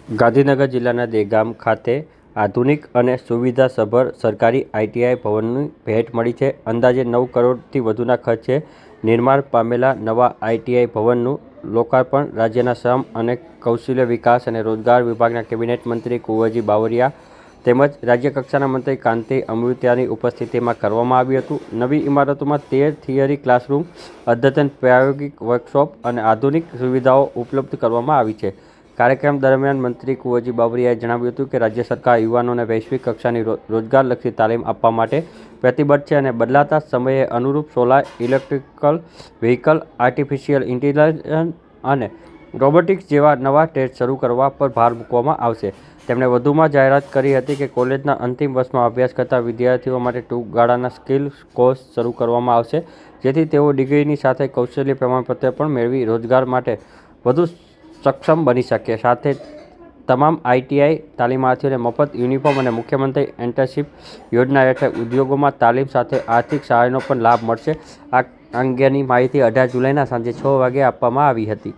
ગાંધીનગર જિલ્લાના દેગામ ખાતે આધુનિક અને સુવિધાસભર સરકારી આઈટીઆઈ ભવનની ભેટ મળી છે. અંદાજે 9 કરોડથી વધુના ખર્ચે નિર્માણ પામેલા નવા આઈટીઆઈ ભવનનું લોકાર્પણ રાજ્યના શ્રમ અને કૌશલ્ય વિકાસ અને રોજગાર વિભાગના કેબિનેટ મંત્રી કુંવરજી બાવળિયા તેમજ રાજ્યકક્ષાના મંત્રી કાંતિ અમૃતિયાની ઉપસ્થિતિમાં કરવામાં આવ્યું હતું. નવી ઇમારતોમાં 13 થિયરી ક્લાસરૂમ, અદ્યતન પ્રાયોગિક વર્કશોપ અને આધુનિક સુવિધાઓ ઉપલબ્ધ કરવામાં આવી છે. કાર્યક્રમ દરમિયાન મંત્રી કુંવરજી બાવળિયાએ જણાવ્યું હતું કે રાજ્ય સરકાર યુવાનોને વૈશ્વિક કક્ષાની રોજગારલક્ષી તાલીમ આપવા માટે પ્રતિબદ્ધ છે અને બદલાતા સમયે અનુરૂપ solar, electrical vehicle, artificial intelligence અને રોબોટિક્સ જેવા નવા ટ્રેડ શરૂ કરવા પર ભાર મૂકવામાં આવશે. તેમણે વધુમાં જાહેરાત કરી હતી કે કોલેજના અંતિમ વર્ષમાં અભ્યાસ કરતા વિદ્યાર્થીઓ માટે ટૂંક ગાળાના સ્કિલ કોર્સ શરૂ કરવામાં આવશે, જેથી તેઓ ડિગ્રીની સાથે કૌશલ્ય પ્રમાણપત્ર પણ મેળવી રોજગાર માટે વધુ સક્ષમ બની શકે. સાથે તમામ આઈટીઆઈ તાલીમાર્થીઓને મફત યુનિફોર્મ અને મુખ્યમંત્રી એન્ટરશીપ યોજના હેઠળ ઉદ્યોગોમાં તાલીમ સાથે આર્થિક સહાયનો પણ લાભ મળશે. આ અંગેની માહિતી 18 જુલાઈના સાંજે 6 વાગ્યે આપવામાં આવી હતી.